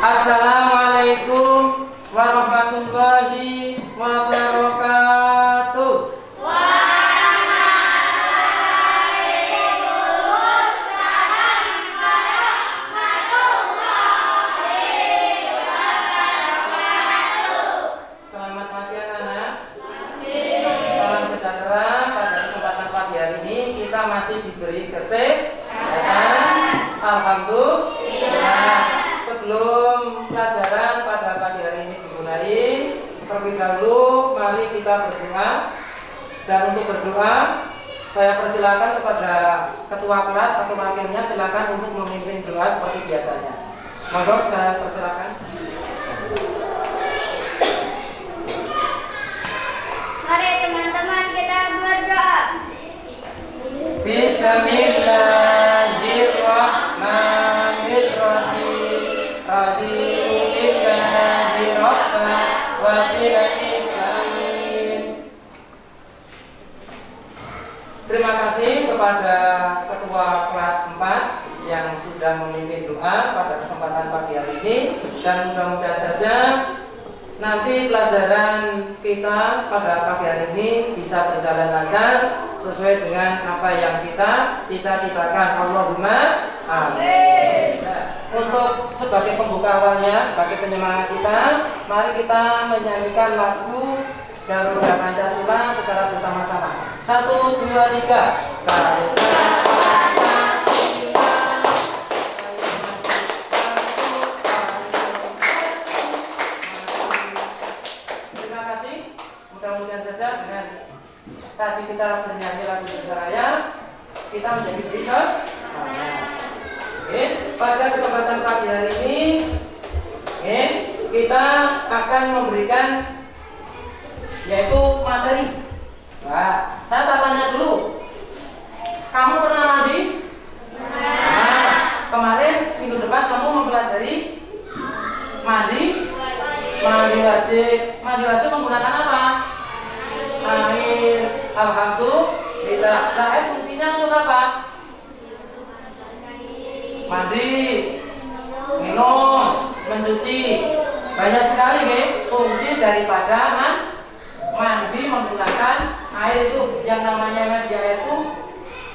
Assalamualaikum warahmatullahi wabarakatuh. Waalaikumsalam warahmatullahi wabarakatuh. Selamat pagi anak-anak. Salam sejahtera. Pada kesempatan pagi hari ini kita masih diberi kesehatan. Alhamdulillah. Sebelum pelajaran pada pagi hari ini dimulai, terlebih dahulu mari kita berdoa. Dan untuk berdoa, saya persilakan kepada ketua kelas atau wakilnya, silakan untuk memimpin doa seperti biasanya. Monggo, saya persilakan. Mari teman-teman kita berdoa. Bismillahirrahmanirrahim. Raditu billahi rabban wa bil Islamin. Terima kasih kepada ketua kelas 4 yang sudah memimpin doa pada kesempatan pagi hari ini, dan mudah-mudahan saja nanti pelajaran kita pada pagi hari ini bisa berjalan lancar sesuai dengan apa yang kita cita-citakan. Allahumma amin. Nah, untuk sebagai pembuka awalnya, sebagai penyemangat kita, mari kita menyanyikan lagu Garuda Pancasila secara bersama-sama. 1, 2, 3. Terima kasih. Mudah-mudahan saja dengan tadi kita bernyanyi lagu Indonesia, kita menjadi bisa. Pada kesempatan pagi hari ini, kita akan memberikan yaitu materi. Nah, saya tanya dulu, kamu pernah mandi? Nah, kemarin minggu depan kamu mempelajari mandi wajib. Mandi wajib menggunakan apa? Air. Alhamdulillah. Nah, air fungsinya untuk apa? Mandi, minum, mencuci. Banyak sekali fungsi daripada mandi menggunakan air itu. Yang namanya mandi air itu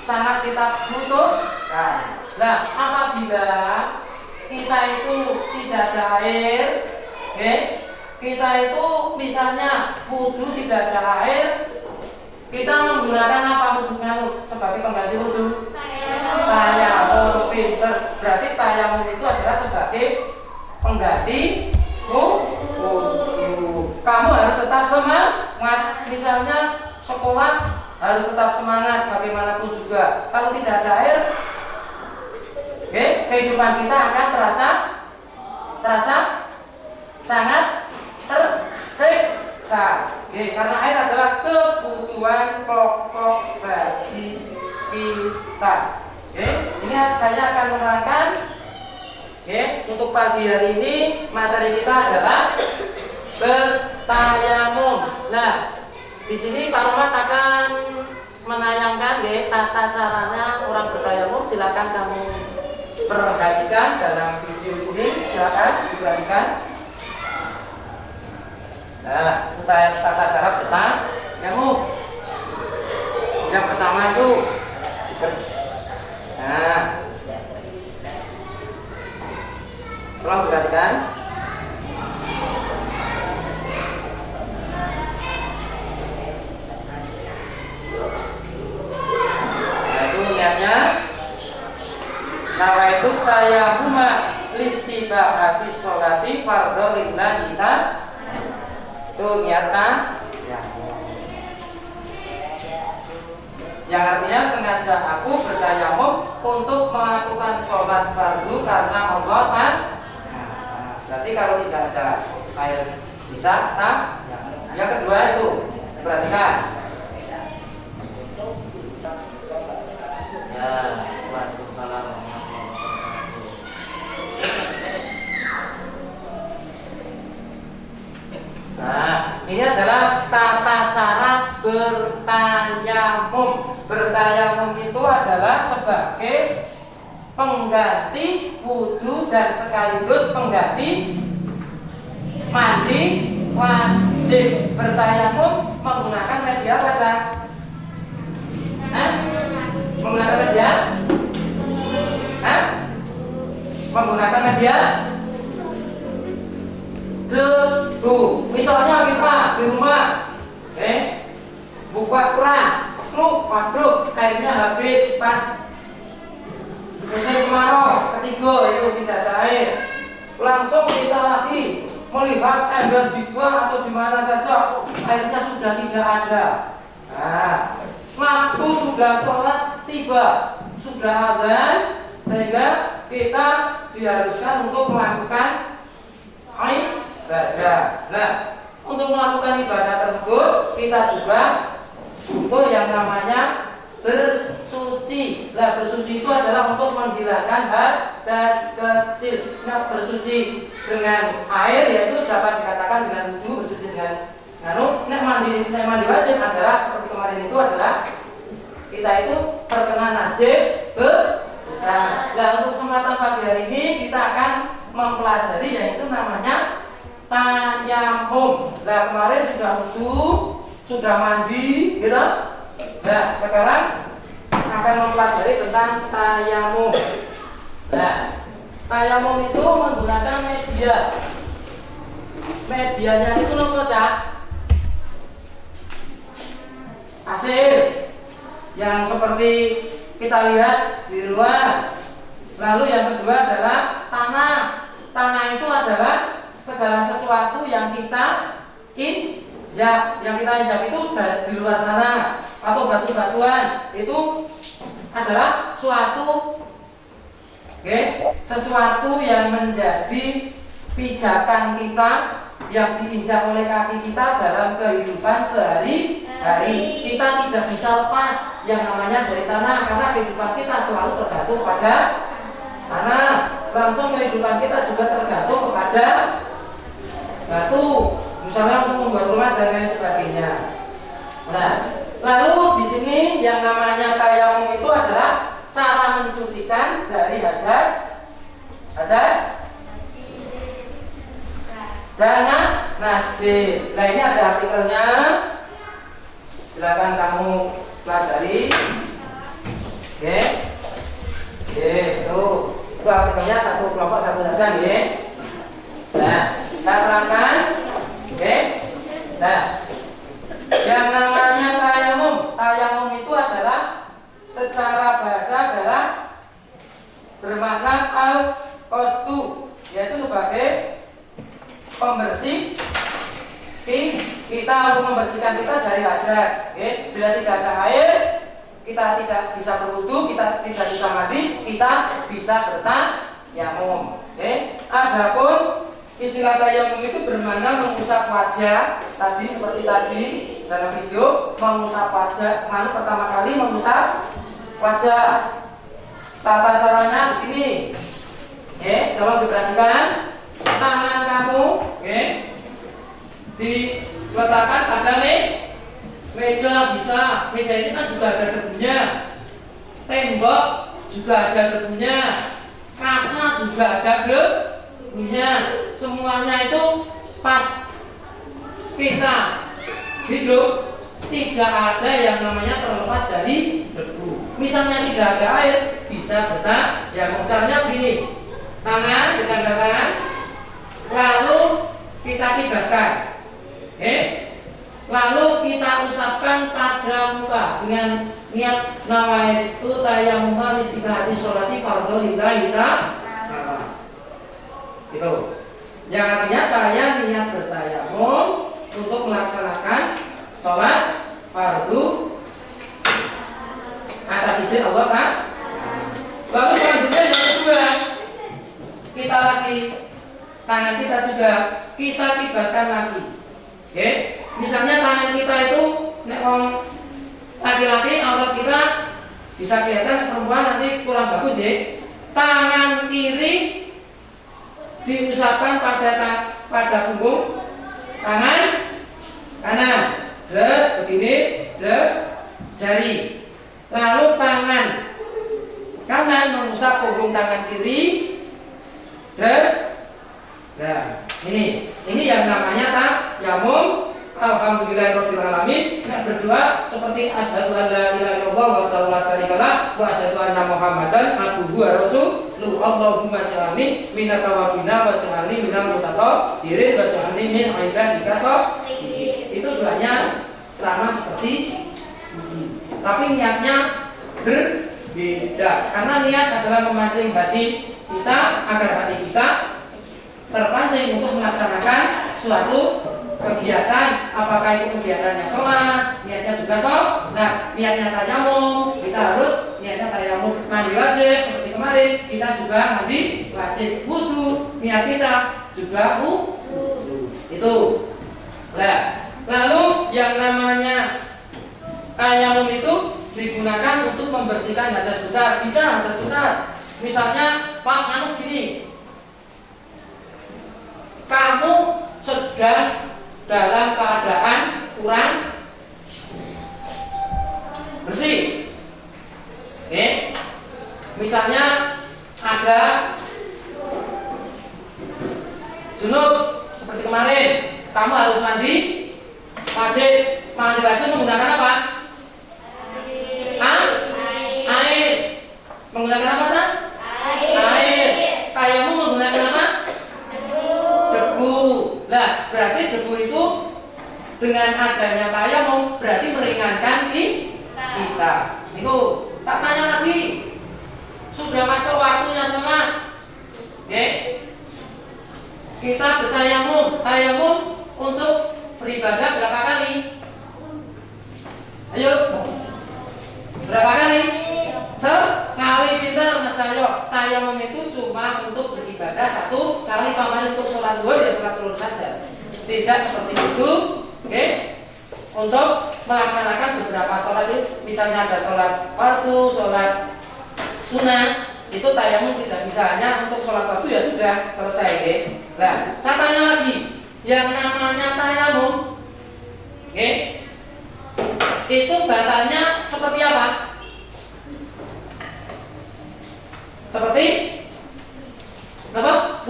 sangat kita butuhkan. Nah, apabila kita itu tidak ada air, kita itu misalnya wudu tidak ada air, kita menggunakan apa wudhunya sebagai pengganti wudu? Tayamum. Pinter. Berarti tayamum itu adalah sebagai pengganti wudu. Kamu harus tetap semangat. Misalnya sekolah harus tetap semangat bagaimanapun juga. Kalau tidak ada air, kehidupan kita akan terasa sangat tersiksa. Karena air adalah kebutuhan pokok bagi kita. Ini saya akan menerangkan. Untuk pagi hari ini materi kita adalah bertayamum. Nah, di sini Pak Romat akan menayangkan tata caranya orang bertayamum. Silakan kamu perhatikan dalam video sini. Silakan diperhatikan. Nah, tata cara bertayamum. Yang pertama itu, nah, tolong perhatikan. Nah, itu niatnya. Nawaitu tayamuma listibahati sholati fardhu lillahi ta'ala. Itu niatan yang artinya sengaja aku bertayamum untuk melakukan sholat fardu karena Allah kan. Berarti kalau tidak ada air bisa tak. Yang kedua itu perhatikan. Ya, Waalaikumsalam. Nah, ini adalah tata cara bertayamum. Bertayamum itu adalah sebagai pengganti wudu dan sekaligus pengganti mandi wajib bertayamum menggunakan media apa ya? Menggunakan media? Menggunakan media debu. Misalnya kita di rumah, buka keran, waduh, airnya habis pas musim kemarau ketiga itu tidak ada air. Langsung kita lagi melihat ember di bawah atau di mana saja airnya sudah tidak ada. Nah, waktu sudah sholat tiba, sudah azan, sehingga kita diharuskan untuk melakukan ibadah. Nah, untuk melakukan ibadah tersebut kita juga butuh yang namanya bersuci. Nah, bersuci itu adalah untuk menghilangkan hadas kecil. Nah, bersuci dengan air yaitu dapat dikatakan dengan wudu, bersuci dengan mandi wajib adalah seperti kemarin itu adalah kita itu terkena najis besar. Nah, untuk kesempatan pagi hari ini kita akan mempelajari yaitu namanya tayamum. Nah, kemarin sudah wudu, sudah mandi, gitu. Nah, sekarang akan mempelajari tentang tayamum. Nah, tayamum itu menggunakan media. Medianya itu apa, Cak? Pasir yang seperti kita lihat di luar. Lalu yang kedua adalah tanah. Tanah itu adalah segala sesuatu yang kita injak. Yang kita injak itu di luar sana. Atau batu-batuan itu adalah sesuatu yang menjadi pijakan kita yang diinjak oleh kaki kita dalam kehidupan sehari-hari. Kita tidak bisa lepas yang namanya dari tanah karena kehidupan kita selalu tergantung pada tanah. Langsung kehidupan kita juga tergantung kepada batu, misalnya untuk membuat rumah dan lain sebagainya. Nah, lalu di sini yang namanya tayamum itu adalah cara mensucikan dari hadas dan najis. Nah, ini ada artikelnya. Silakan kamu pelajari. Itu artikelnya satu kelompok satu saja, Nah, saya terangkan. Nah, yang namanya tayamum itu adalah secara bahasa adalah bermakna al-qasdu, yaitu sebagai pembersih kita untuk membersihkan kita dari hadas. Bila tidak ada air, kita tidak bisa berwudu, kita tidak bisa mandi, kita bisa bertayamum. Adapun istilah tayamum itu bermakna mengusap wajah. Tadi seperti tadi dalam video, mengusap wajah. Pertama kali mengusap wajah. Tata caranya begini. Tolong diperhatikan. Tangan kamu diletakkan pada meja bisa. Meja ini kan juga ada debunya. Tembok juga ada debunya. Kaca juga ada debunya. Semuanya itu pas kita hidup tidak ada yang namanya terlepas dari debu. Misalnya tidak ada air, bisa bertayamum. Caranya begini, tangan dengan tangan, lalu kita kibaskan, lalu kita usapkan pada muka dengan niat nawaitu tayamum istiqati sholati fardhu lillahi ta'ala. Itu yang artinya saya niat bertayamum untuk melaksanakan sholat fardu atas izin Allah kan. Lalu selanjutnya yang kedua, kita lagi tangan kita juga kita kibaskan lagi. Misalnya tangan kita itu laki-laki aurat kita bisa kelihatan, perempuan nanti kurang bagus Tangan kiri diusapkan pada punggung tangan kanan, terus begini, terus jari. Lalu tangan kamu kanan mengusap punggung tangan kiri. Terus, nah ini yang namanya tayamum. Alhamdulillahirabbil alamin. Nah, berdoa seperti asyhadu an la ilaha illallah wahdahu la syarikalah wa asyhadu anna muhammadan abduhu wa rasuluh. Allahumma ja'alni minat tawabina wa ja'alni minal mutatahhirin wa ja'alni min ibadika sholihin. Itu doanya sama seperti ini. Tapi niatnya berbeda. Karena niat adalah memancing hati kita agar hati kita terpancing untuk melaksanakan suatu kegiatan, apakah itu kegiatannya sholat, niatnya juga sholat. Nah, niatnya tayamum, kita harus niatnya tayamum mandi wajib seperti kemarin, kita juga mandi wajib. Wudu, niat kita juga wudu. Itu. Nah, lalu yang namanya tayamum itu digunakan untuk membersihkan hadas besar. Bisa hadas besar. Misalnya, Pak Anu gini, kamu sedang dalam keadaan kurang bersih. Oke. Misalnya ada junub seperti kemarin, kamu harus mandi wajib. Mandi wajib menggunakan apa? Air. Menggunakan apa, Cak? Air. Tayamum menggunakan apa? Debu. Nah, berarti debu itu dengan adanya tayamum berarti meringankan kita. Itu tak tanya lagi. Sudah masuk waktunya sholat. Oke. Kita bertayamum. Tayamum untuk beribadah berapa kali? Ayo. Berapa kali? Sekali. Pinter Mas Cahyo. Tayamum itu cuma untuk beribadah satu kali, paman untuk sholat zuhur ya sholat zuhur saja. Tidak seperti itu, oke? Untuk melaksanakan beberapa sholat itu, misalnya ada sholat fardu, sholat sunat, itu tayamum tidak bisa, hanya untuk sholat fardu ya sudah selesai, oke? Nah, saya tanya lagi, yang namanya tayamum, oke? Itu batalnya seperti apa? Seperti apa?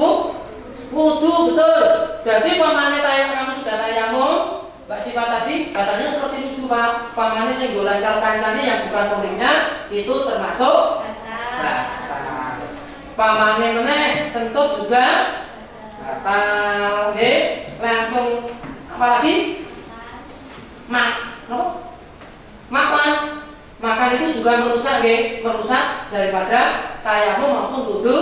Wudu, betul. Jadi pamane kamu sudah tayamum, Mbak Siva tadi batalnya seperti wudu, Pak. Pamane sing go lancar kancane yang bukan muridnya itu termasuk batal. Pamane meneh kentut juga batal. Oke, langsung apa lagi? Makan itu juga merusak, merusak daripada tayamum maupun wudu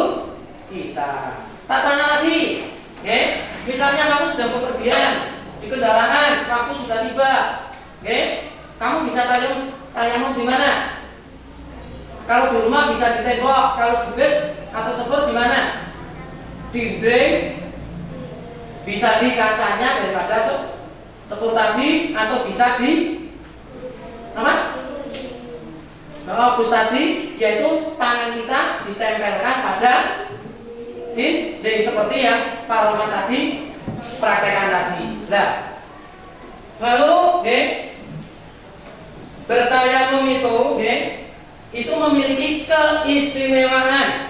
kita. Tak tanya lagi, misalnya kamu sudah bepergian di kendaraan, waktu sudah tiba, kamu bisa tayamum di mana? Kalau di rumah bisa di tembok, kalau di bis atau sepur di mana? Di ring, bisa di kacanya daripada sepur tadi, atau bisa di apa? Bus tadi, yaitu tangan kita ditempelkan pada dinding seperti yang Pak Roman tadi praktekkan tadi. Nah, lalu, bertayamum itu memiliki keistimewaan.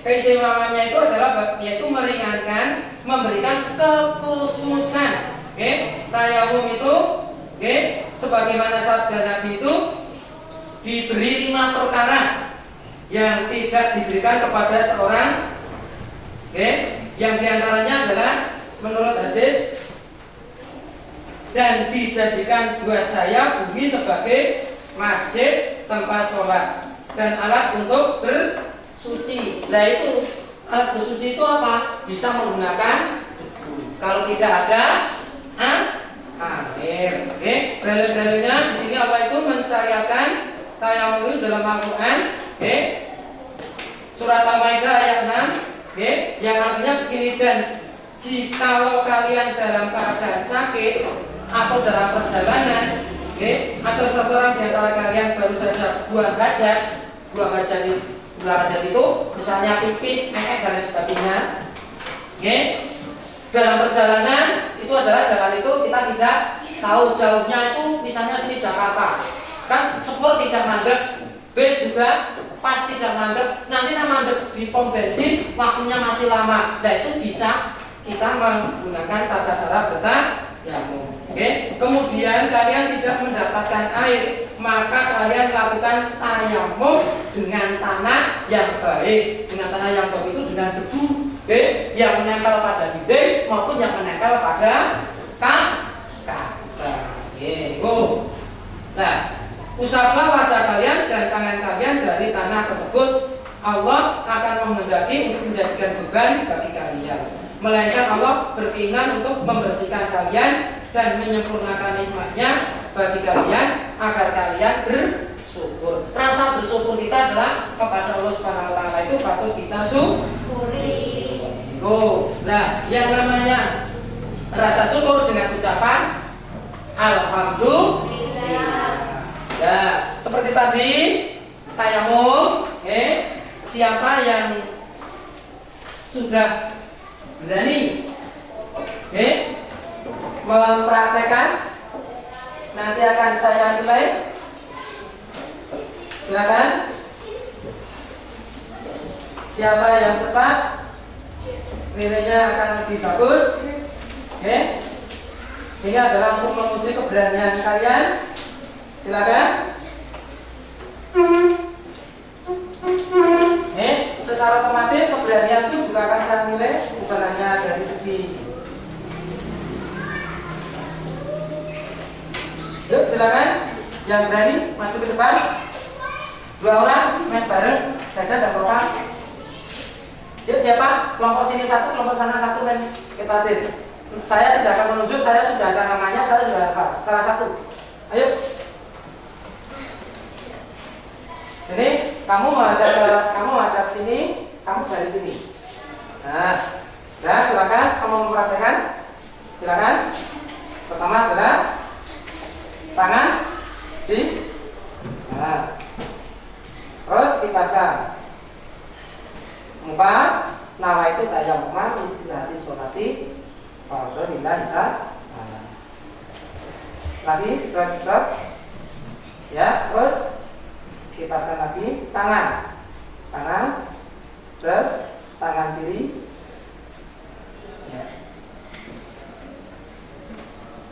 Keistimewaannya itu adalah yaitu meringankan, memberikan kekhususan. Tayamum itu, sebagaimana sabda Nabi itu diberi 5 perkara yang tidak diberikan kepada seorang, yang diantaranya adalah menurut hadis, dan dijadikan buat saya bumi sebagai masjid, tempat sholat dan alat untuk bersuci. Nah, itu alat bersuci itu apa? Bisa menggunakan debu. Kalau tidak ada air. Dalil-dalilnya di sini apa itu? Mensyariatkan tayamum itu dalam Al-Quran, surat Al-Maidah ayat 6, yang artinya begini, dan jikalau kalian dalam keadaan sakit atau dalam perjalanan, atau seseorang di antara kalian baru saja buang hajat itu misalnya pipis, dan lain sebagainya, dalam perjalanan itu adalah jalan itu kita tidak tahu jauhnya, itu misalnya sini Jakarta, kan sepur tidak mandek, bis juga pas tidak mandek, nanti mandek di pom bensin waktunya masih lama. Nah itu bisa kita menggunakan tata cara bertayamum. Oke. Kemudian kalian tidak mendapatkan air, maka kalian lakukan tayamum dengan tanah yang baik. Dengan tanah yang baik itu dengan debu, oke, yang menempel pada dinding maupun yang menempel pada kaca. Nah, usaplah wajah kalian dan tangan kalian dari tanah tersebut. Allah akan menghendaki untuk menjadikan beban bagi kalian, melainkan Allah berkeinginan untuk membersihkan kalian dan menyempurnakan nikmatnya bagi kalian agar kalian bersyukur. Rasa bersyukur kita adalah kepada Allah Subhanahu wa taala itu patut kita syukuri. Nah, yang namanya rasa syukur dengan ucapan alhamdulillah. Ya, seperti tadi tayamum, siapa yang sudah berani mempraktekkan, nanti akan saya nilai. Silakan. Siapa yang cepat, nilainya akan lebih bagus. Ini adalah untuk menguji keberanian kalian. Silakan. Secara otomatis keberanian itu juga akan saya nilai, bukan hanya dari segi. Yuk silakan, yang berani masuk ke depan. 2 orang main bareng, Dada dan Bapak. Yuk siapa? Kelompok sini 1, kelompok sana 1 main kita tim. Saya tidak akan menunjuk, saya sudah ada namanya, saya sudah hafal. Salah satu. Ayo. Sini, kamu menghadap sini, kamu dari sini. Nah, silakan kamu mempraktekkan. Silakan. Pertama adalah tangan di. Nah, terus dipaskan. Muka, nama itu tayamum istilahati sholati. Lagi, terus, ya, terus dipaskan lagi tangan, terus tangan kiri, ya.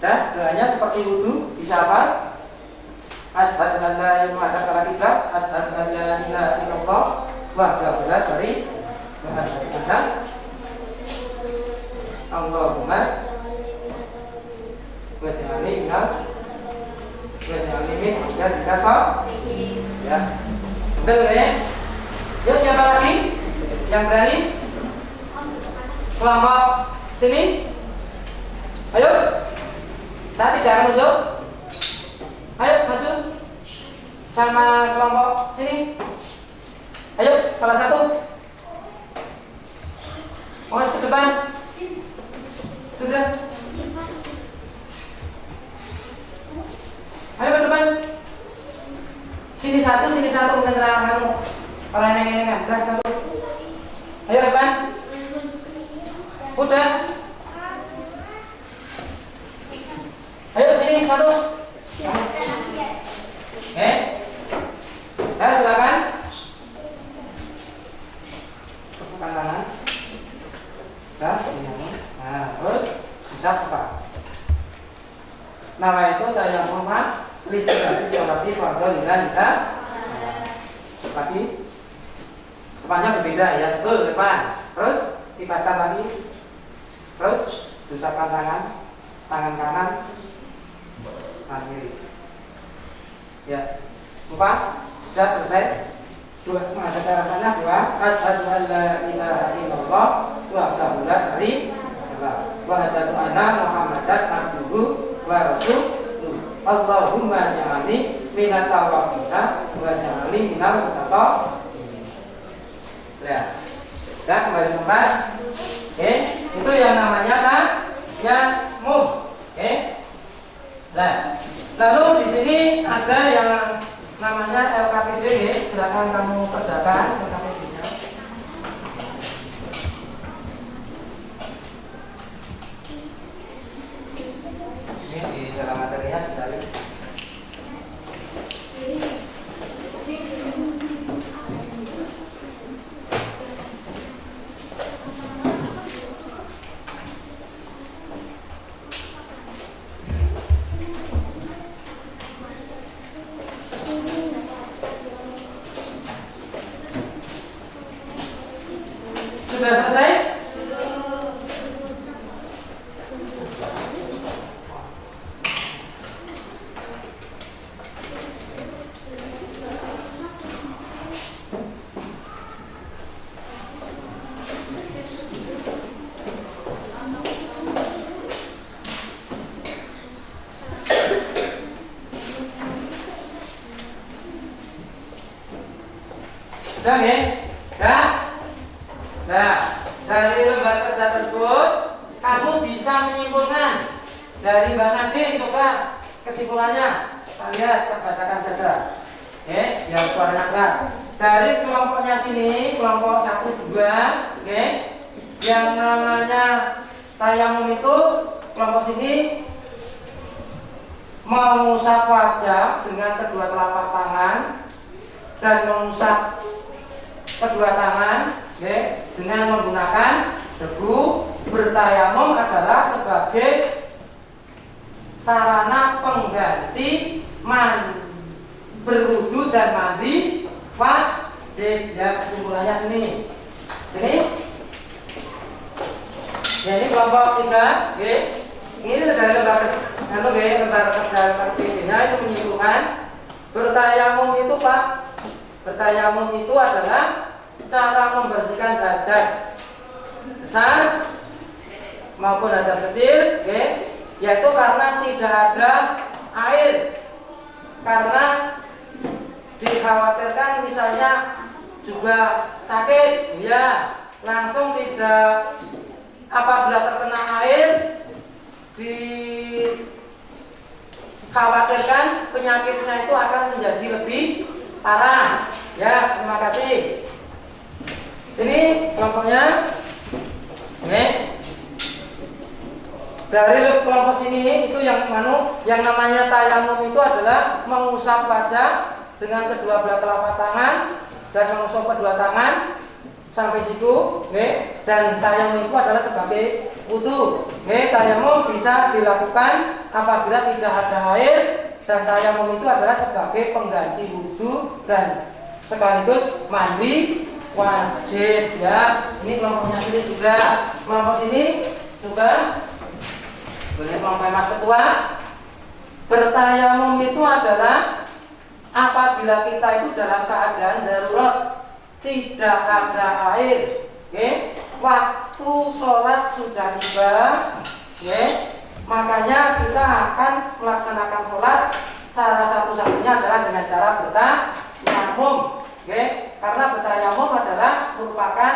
Dan doanya seperti wudu, bisa apa? Asyhadu an la ilaha illallah, asyhadu an la ilaha illallah, wahdahu la syarika lahu, wa asyhadu anna Allahumma waj'alni min ibadika sholihin. Ya. Betul ya? Yuk siapa lagi yang berani? Kelompok sini. Ayo. Saya tidak akan unjuk. Ayo maju. Sama kelompok sini. Ayo salah satu. Awas ke depan. Sudah. Ayo ke depan. Sini satu menerang kamu. Orang yang dah satu. Ayo depan. Udah. Ayo sini satu. Silakan. Tepukan tangan. Nah, terus bisa buka. Nama itu tayamum listilati sholati fardholilah kita. Lagi depannya berbeda ya, betul depan. Terus dipaskan lagi. Terus usapkan tangan kanan, tangan kiri. Ya, 4 sudah selesai. 2 ada rasanya 2. Asyhadu an la ilaha illallah wahdahu la syarika lahu wa asyhadu anna Muhammadan abduhu wa rasuluh. Allahumma ja'alni minat tawabina wa ja'alni minal mutatawwabin. Ya. Kita kembali tempat. Oke, itu yang namanya tayamum. Oke. Nah, lalu di sini ada yang namanya LKPD, silakan kamu kerjakan LKPD-nya. Ini di dalam materinya dicari. Sudah nggih? Dah? Nah, dari lembar kerja tersebut kamu bisa menyimpulkan dari Mbak Nadine. Coba kesimpulannya kita lihat, kita bacakan saja. Oke, biar suaranya keras. Dari kelompoknya sini, kelompok 1, 2, oke, yang namanya tayamum itu kelompok sini mengusap wajah dengan kedua telapak tangan dan mengusap kedua tangan, oke, dengan menggunakan debu. Bertayamum adalah sebagai sarana pengganti berwudu dan mandi wajib. Ya, kesimpulannya sini. Ya, ini kelompok 3, oke. Ini dari lembaga kerja PPB-nya itu menyimpulkan bertayamum itu Pak. Bertayamum itu adalah cara membersihkan hadas besar maupun hadas kecil, oke, yaitu karena tidak ada air. Karena dikhawatirkan misalnya juga sakit, ya, langsung tidak, apabila terkena air dikhawatirkan penyakitnya itu akan menjadi lebih parah. Ya, terima kasih. Ini kelompoknya. Oke. Dari kelompok sini itu yang namanya tayamum itu adalah mengusap wajah dengan kedua belah telapak tangan dan mengusap kedua tangan sampai situ, oke. Dan tayamum itu adalah sebagai wudu. Oke, tayamum bisa dilakukan apabila tidak ada air, dan tayamum itu adalah sebagai pengganti wudu dan sekaligus mandi wajib. Ya, ini kelompoknya sini sudah. Kelompok sini coba boleh kelompok Mas Ketua. Bertayamum itu adalah apabila kita itu dalam keadaan darurat, tidak ada air, oke, waktu sholat sudah tiba, oke, makanya kita akan melaksanakan sholat. Cara satu-satunya adalah dengan cara bertayamum, oke, karena bertayamum adalah merupakan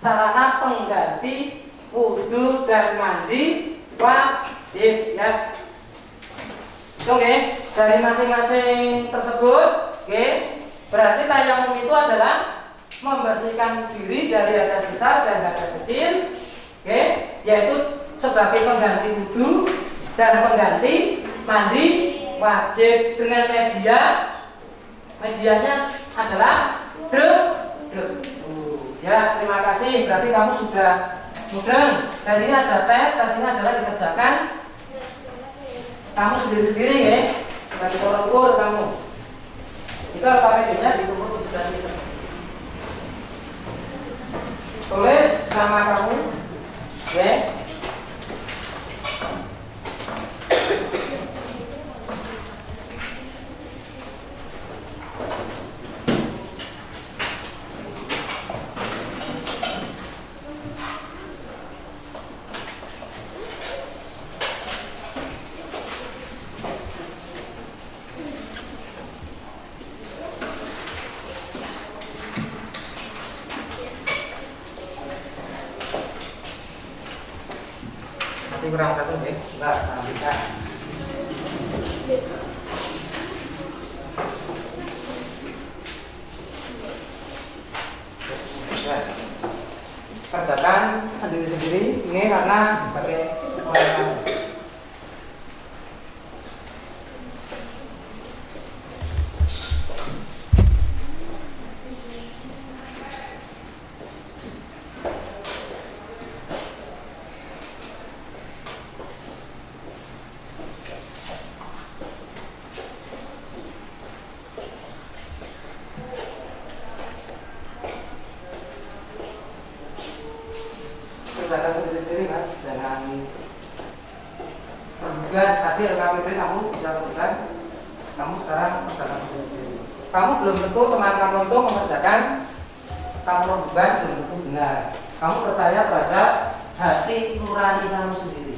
sarana pengganti wudu dan mandi wajib. Ya, oke, dari masing-masing tersebut, oke, berarti tayamum itu adalah membersihkan diri dari hadas besar dan hadas kecil, oke, yaitu sebagai pengganti wudu dan pengganti mandi wajib dengan medianya adalah debu. Ya, terima kasih. Berarti kamu sudah mudeng. Dan ini ada tes ini adalah dikerjakan kamu sendiri-sendiri, ya, sebagai tolak ukur kamu. Itu alfabetnya ditumpuk di sebelah sini. Tulis nama kamu, ya. Kurang satu nih, enggak, bisa. Kerjakan sendiri-sendiri ini karena sebagai sendiri-sendiri, Mas, jangan perbuatan. Tadi LKPD kamu bisa perbuatan, kamu sekarang kerjakan sendiri-sendiri. Kamu belum tentu teman kamu itu mengerjakan kamu perbuatan, belum tentu benar. Kamu percaya terhadap hati nurani kamu sendiri.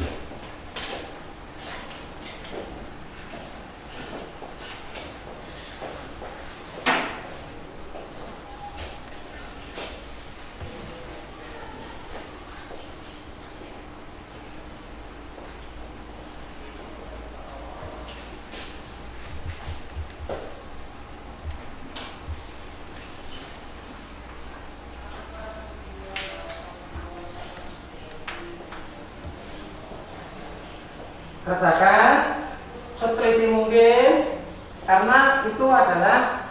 kerjakan seteliti mungkin, karena itu adalah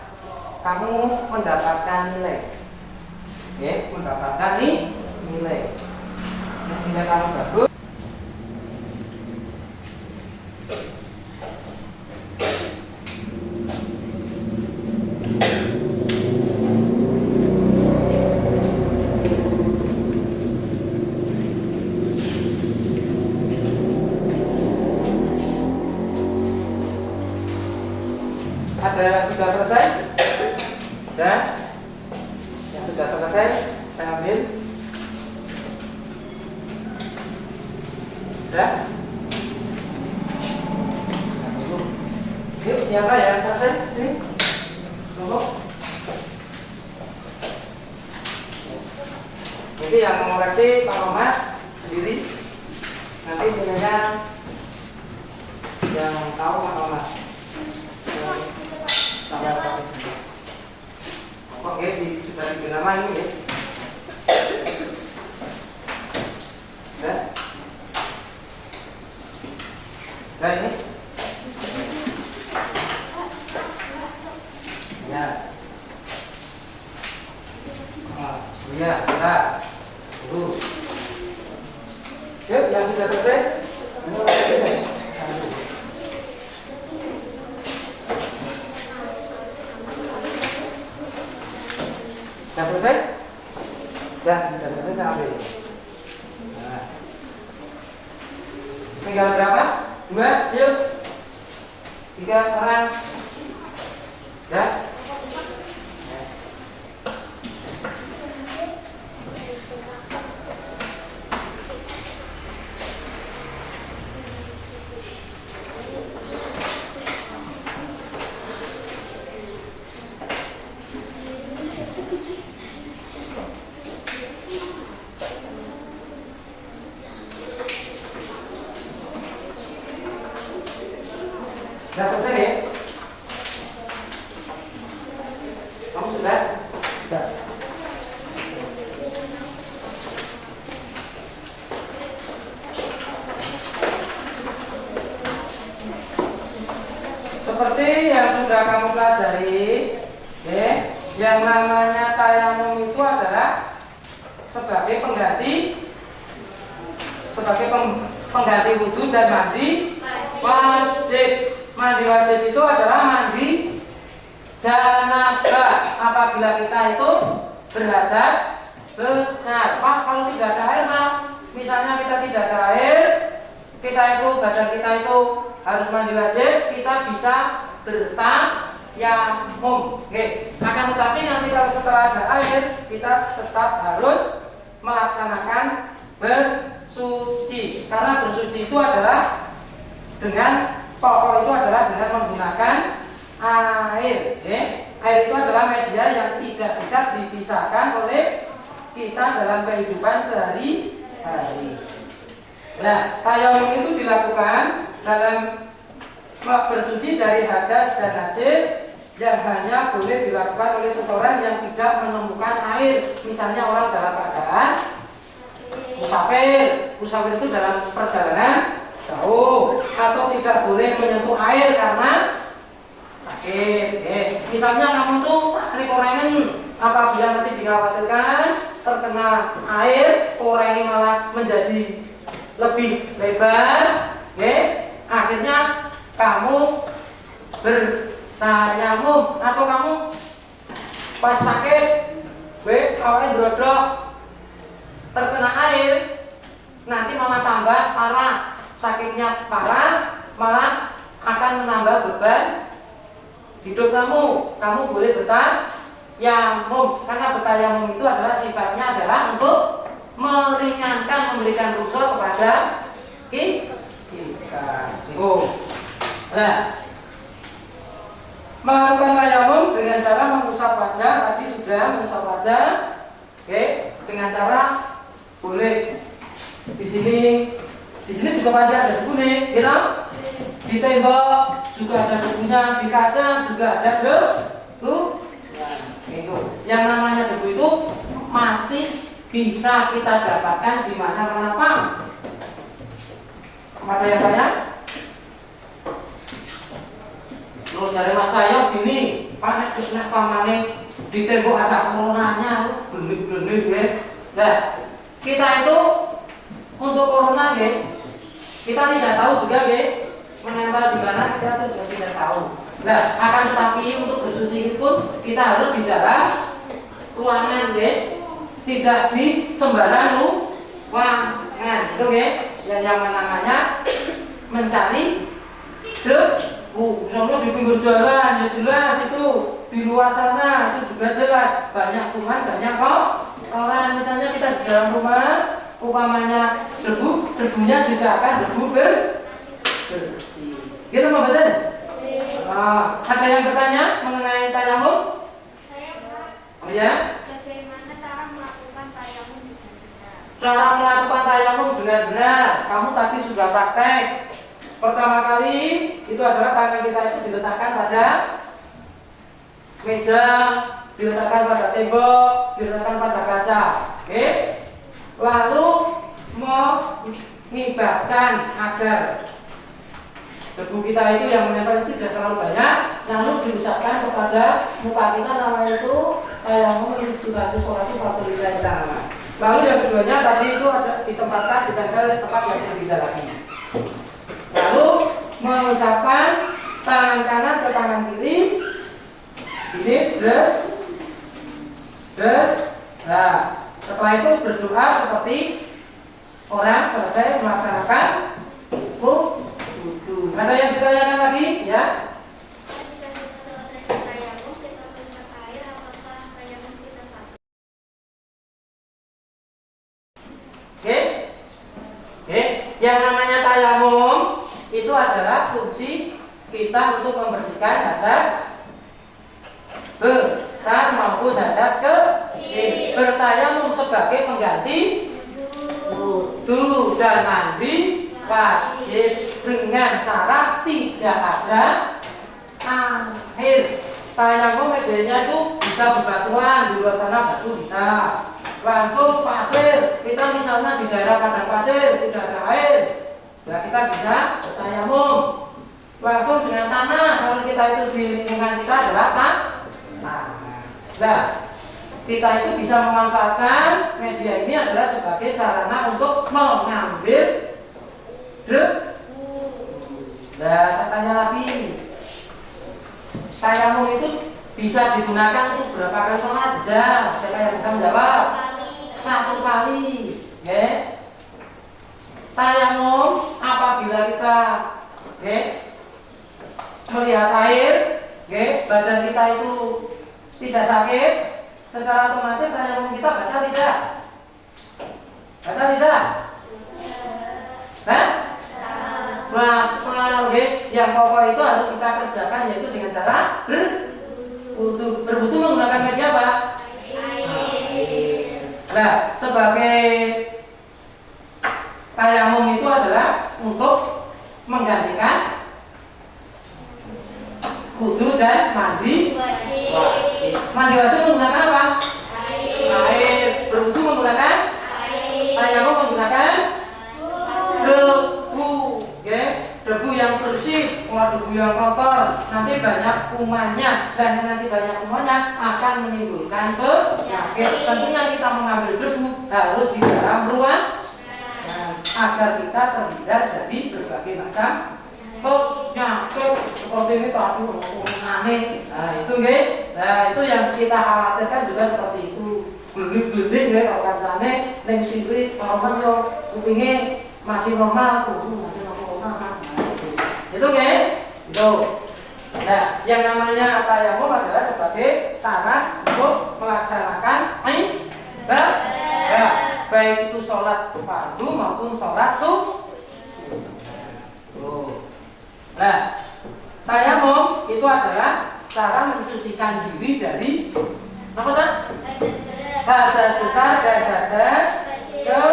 kamu mendapatkan nilai. Oke, mendapatkan nilai. Nah, nilai kamu bagus. Ada yang sudah selesai? Dan yang sudah selesai, saya ambil. Sudah? Yuk, siapa yang selesai? Ini, tunggu. Jadi yang mengoreksi Pak Muhammad sendiri. Nanti nilainya yang tahu Pak Muhammad. Oke, sudah diberi nama ini ya. Sudah? Sudah ini? Ya. Ya, sudah. Tunggu. Yuk, yang sudah selesai. Sudah selesai? Ya, sudah selesai, saya ambil. Nah. Tinggal berapa? 2, yuk. 3 orang. Ya. Sudah selesai ya? Kamu sudah? Sudah. Seperti yang sudah kamu pelajari, ya, yang namanya tayamum itu adalah sebagai pengganti wudhu dan mandi wajib. Mandi wajib itu adalah mandi janabah apabila kita itu berhadas besar. Pak, kalau tidak ada air, Pak, misalnya kita tidak ada air, badan kita itu harus mandi wajib, kita bisa bertayamum. Oke. Akan tetapi nanti kalau setelah ada air, kita tetap harus melaksanakan bersuci. Karena bersuci itu adalah dengan pokok itu adalah dengan menggunakan air. Air itu adalah media yang tidak bisa dipisahkan oleh kita dalam kehidupan sehari-hari. Nah, tayamum itu dilakukan dalam bersuci dari hadas dan najis yang hanya boleh dilakukan oleh seseorang yang tidak menemukan air. Misalnya orang dalam keadaan musafir itu dalam perjalanan jauh, atau tidak boleh menyentuh air karena sakit. Misalnya kamu tuh korengan, apabila nanti dikhawatirkan terkena air, korengnya malah menjadi lebih lebar, akhirnya kamu bertayamum, atau kamu pas sakit, awalnya brodok, terkena air, nanti malah tambah parah. Sakitnya parah, malah akan menambah beban hidup kamu. Kamu boleh bertayamum, karena bertayamum itu adalah sifatnya adalah untuk meringankan, memberikan rukhsah kepada kita. Nah, melakukan tayamum dengan cara mengusap wajah. Tadi sudah mengusap wajah, dengan cara boleh di sini juga pasti ada debu nih, gitu? Di tembok juga ada debunya, di kaca juga ada debu. Itu. Yang namanya debu itu masih bisa kita dapatkan di mana-mana, Pak. Ada yang tanya? gini, panek kesnek pamane di tembok ada coronanya, benih-benih ya. Nah, kita itu untuk corona ya, kita tidak tahu juga ya, menempel di mana kita itu juga tidak tahu. Nah, akan tetapi untuk bersuci pun kita harus di dalam ruangan ya, tidak di sembarang ruangan, itu ya, yang namanya mencari debu. Misalnya di pinggir jalan ya jelas itu, di luar sana itu juga jelas banyak kuman, banyak kok orang. Misalnya kita di dalam rumah, umpamanya debunya juga akan debu bersih. Gitu Mbak Betul? Ada yang bertanya mengenai tayamum? Saya Pak, Oh ya? bagaimana cara melakukan tayamum dengan benar? Cara melakukan tayamum benar-benar, kamu tadi sudah praktek. Pertama kali itu adalah tangan kita itu diletakkan pada meja, diletakkan pada tembok, diletakkan pada kaca. Oke? Lalu mengibaskan agar debu kita itu yang menempel itu tidak terlalu banyak, lalu diusapkan kepada muka kita, namanya itu tayamum istilahnya sholat fardholillahi ta'ala. Lalu yang keduanya tadi itu ada ditempatkan di tempat yang berbeda lagi. Lalu mengusapkan tangan kanan ke tangan kiri, ini terus. Nah, setelah itu berdoa seperti orang selesai melaksanakan wudu. Ada yang ditanyakan lagi ya? Jika kita selesai bertayamum, kita menggunakan air, apakah tayamum kita sah? Oke. Yang namanya tayamum itu adalah fungsi kita untuk membersihkan hadas besar maupun hadas kecil. Bertayamum sebagai pengganti wudu dan mandi wajib dengan syarat tidak ada air. Tayamum medianya itu bisa berbatuan, di luar sana batu bisa. Langsung pasir, kita misalnya di daerah padang pasir tidak ada air, nah kita bisa bertayamum. Langsung dengan tanah, kalau kita itu di lingkungan kita adalah tanah. Nah, kita itu bisa memanfaatkan media ini adalah sebagai sarana untuk mengambil debu. Nah, saya tanya lagi, tayamum itu bisa digunakan untuk berapa kali sholat aja? Siapa yang bisa menjawab? Satu kali. Ya. Tayamum apabila kita melihat air, badan kita itu tidak sakit, secara otomatis tayamum kita baca tidak? Baca tidak? Yang pokok itu harus kita kerjakan, yaitu dengan cara berwudu. Berwudu menggunakan media apa? Nah, sebagai tayamum itu adalah untuk menggantikan wudu dan mandi wajib. Mandi wajib menggunakan apa? Air. Berwudu menggunakan tayamum menggunakan debu. Debu yang bersih, debu yang kotor, nanti banyak kumannya, dan nanti banyak kumannya akan menimbulkan penyakit. Tentunya kita mengambil debu harus di dalam ruang agar kita terhindar dari berbagai macam penyakit seperti ini tadi aneh. Nah itu nah itu yang kita khawatirkan juga seperti itu. Beling-beling kalau katanya neng sini normal yo kupingnya masih normal, masih normal. Itu itu. Nah, yang namanya tayamum adalah sebagai sarana untuk melaksanakan ibadah, baik itu sholat fardu maupun sholat Nah, tayamum itu adalah cara mensucikan diri dari apa sih? Hadas besar dan hadas kecil.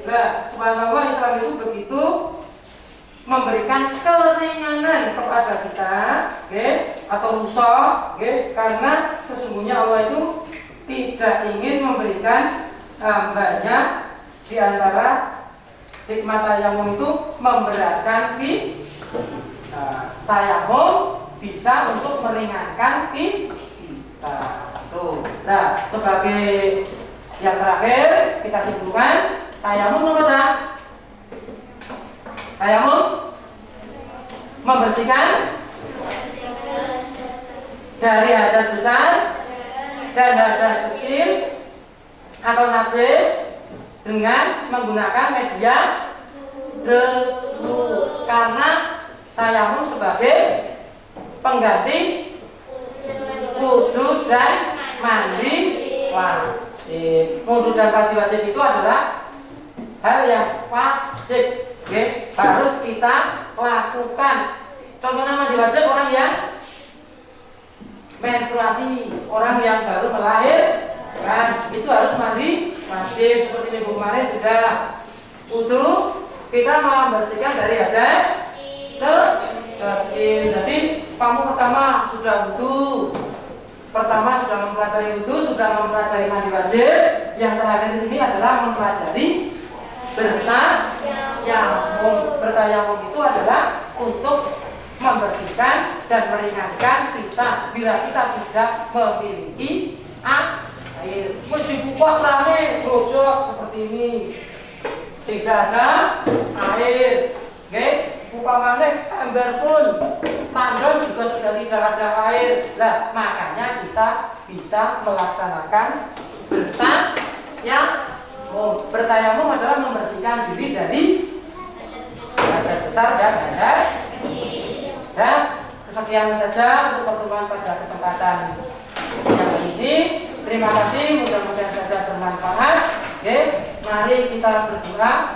Nah, subhanallah, Islam itu begitu memberikan keringanan kepada kita, atau rusak, karena sesungguhnya Allah itu tidak ingin memberikan hambanya di antara hikmah tayamum itu memberatkan di tayamum bisa untuk meringankan kita. Tuh. Nah, sebagai yang terakhir kita simpulkan, tayamum apa saja? Tayamum membersihkan dari hadas besar dan hadas kecil atau najis dengan menggunakan media debu, karena tayamum sebagai pengganti wudu dan mandi wajib. Wudu dan mandi wajib itu adalah hal yang wajib, okay? Harus kita lakukan. Contohnya mandi wajib orang yang menstruasi, orang yang baru melahirkan, itu harus mandi wajib. Seperti minggu kemarin sudah wudu, kita membersihkan dari hadas kecil. Jadi kamu pertama sudah wudu, pertama sudah mempelajari wudu, sudah mempelajari mandi wajib. Yang terakhir ini adalah mempelajari bertayamum. Bertayamum itu adalah untuk membersihkan dan meringankan kita bila kita tidak memiliki air. Mesti dibuka rame, brojok seperti ini, tidak ada air. Oke, buka manik, ember pun, tandon juga sudah tidak ada air. Nah, makanya kita bisa melaksanakan bertayamum. Bertayamum adalah membersihkan diri dari hadas besar dan hadas kecil. Sekian saja untuk pertemuan pada kesempatan yang ini. Terima kasih, mudah-mudahan saja bermanfaat. Oke, mari kita berdoa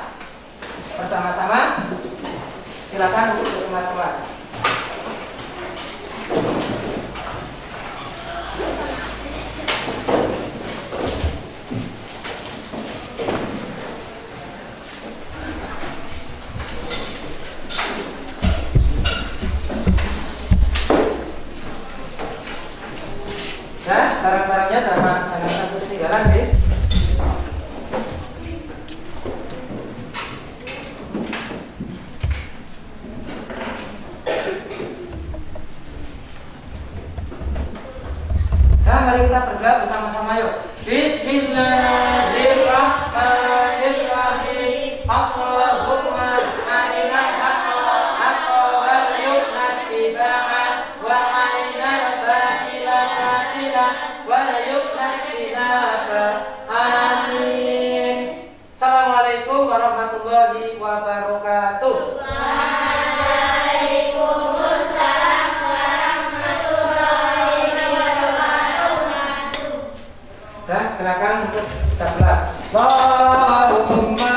bersama-sama. Silakan untuk berkemas-kemas. Nah, barang-barangnya jangan sampai ketinggalan, deh. Nah, mari kita berdoa bersama-sama yuk. Bismillahirrahmanirrahim. Allahumma arinal haqqa haqqan warzuqna ittiba'ah wa arinal batila batilan warzuqna ijtinabah. Amin. Assalamualaikum warahmatullahi wabarakatuh. Silakan untuk sebelah. Allahumma